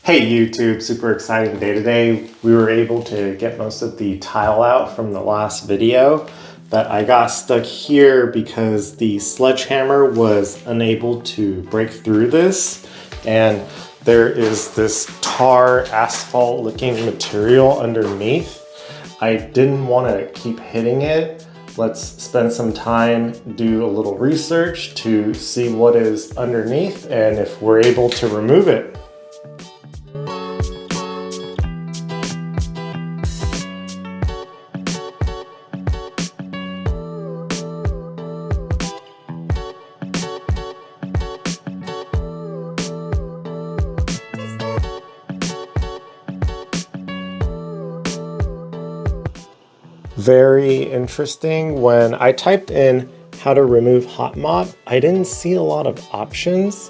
Hey YouTube, super exciting day today. We were able to get most of the tile out from the last video, but I got stuck here because the sledgehammer was unable to break through this, and there is this tar asphalt looking material underneath. I didn't want to keep hitting it. Let's spend some time, do a little research to see what is underneath and if we're able to remove it. Very interesting. When I typed in how to remove hot mop, I didn't see a lot of options.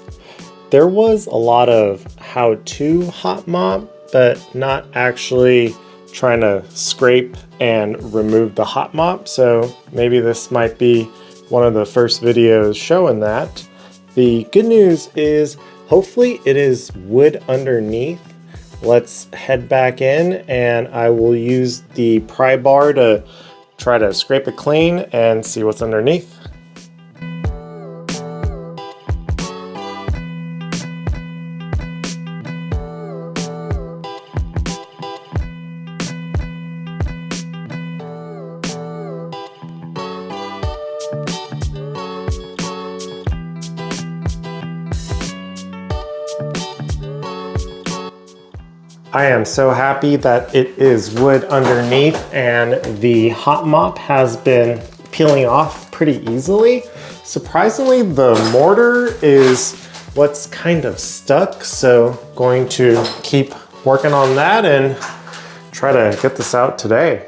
There was a lot of how to hot mop, but not actually trying to scrape and remove the hot mop. So maybe this might be one of the first videos showing that. The good news is hopefully it is wood underneath. Let's head back in and I will use the pry bar to try to scrape it clean and see what's underneath. I am so happy that it is wood underneath and the hot mop has been peeling off pretty easily. Surprisingly, the mortar is what's kind of stuck, so going to keep working on that and try to get this out today.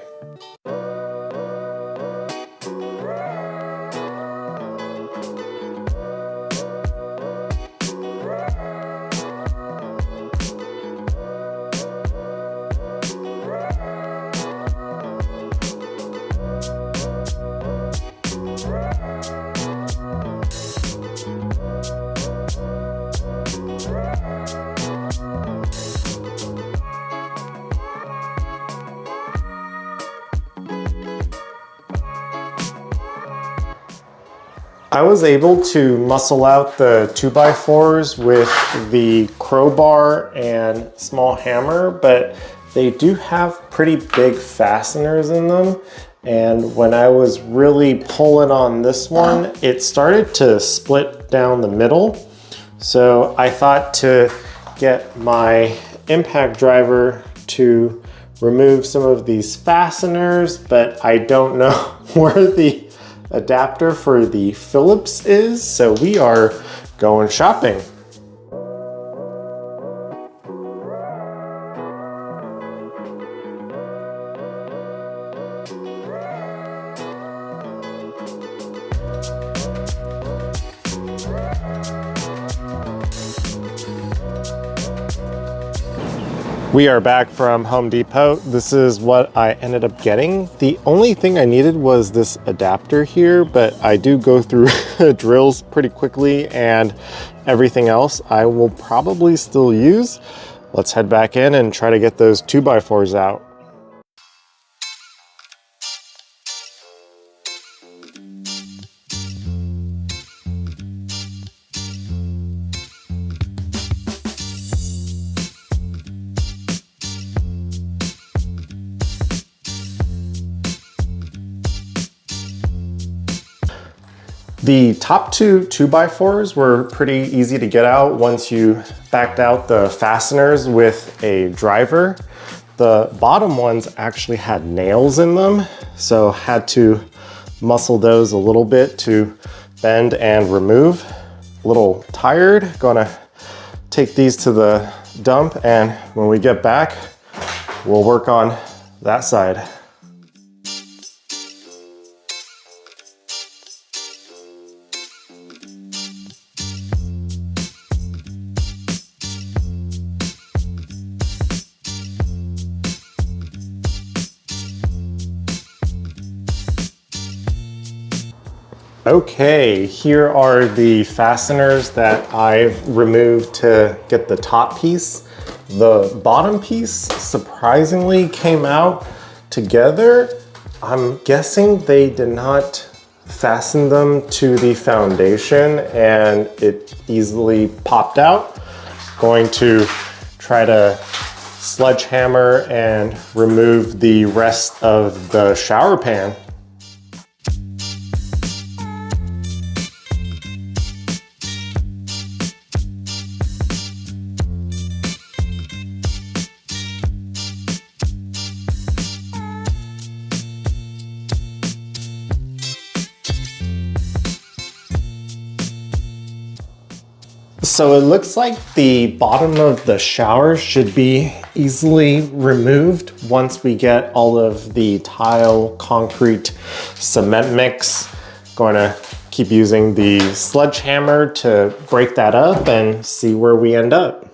I was able to muscle out the 2x4s with the crowbar and small hammer, but they do have pretty big fasteners in them. And when I was really pulling on this one, it started to split down the middle. So I thought to get my impact driver to remove some of these fasteners, but I don't know where the adapter for the Phillips is, so we are going shopping. We are back from Home Depot. This is what I ended up getting. The only thing I needed was this adapter here, but I do go through drills pretty quickly and everything else I will probably still use. Let's head back in and try to get those 2x4s out. The top two 2x4s were pretty easy to get out once you backed out the fasteners with a driver. The bottom ones actually had nails in them, so had to muscle those a little bit to bend and remove. A little tired, gonna take these to the dump, and when we get back, we'll work on that side. Okay, here are the fasteners that I've removed to get the top piece. The bottom piece surprisingly came out together. I'm guessing they did not fasten them to the foundation and it easily popped out. Going to try to sledgehammer and remove the rest of the shower pan. So it looks like the bottom of the shower should be easily removed once we get all of the tile, concrete, cement mix. Going to keep using the sledgehammer to break that up and see where we end up.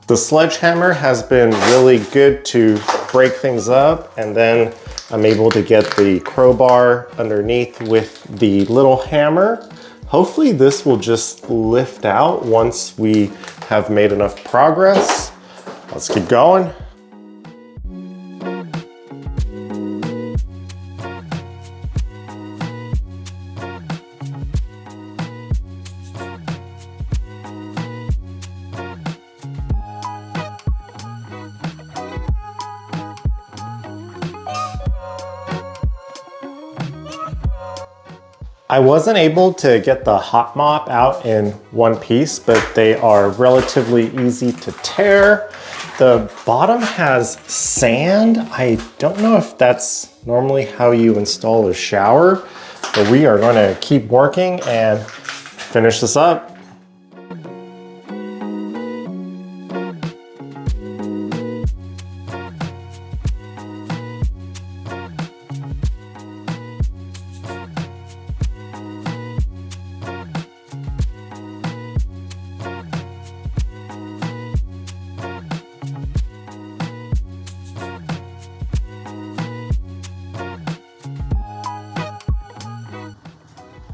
The sledgehammer has been really good to break things up, and then I'm able to get the crowbar underneath with the little hammer. Hopefully this will just lift out once we have made enough progress. Let's keep going. I wasn't able to get the hot mop out in one piece, but they are relatively easy to tear. The bottom has sand. I don't know if that's normally how you install a shower, but we are going to keep working and finish this up.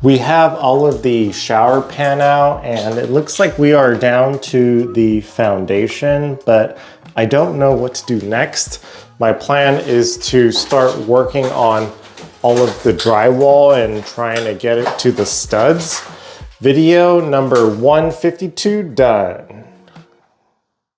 We have all of the shower pan out and it looks like we are down to the foundation, but I don't know what to do next. My plan is to start working on all of the drywall and trying to get it to the studs. Video number 152 done.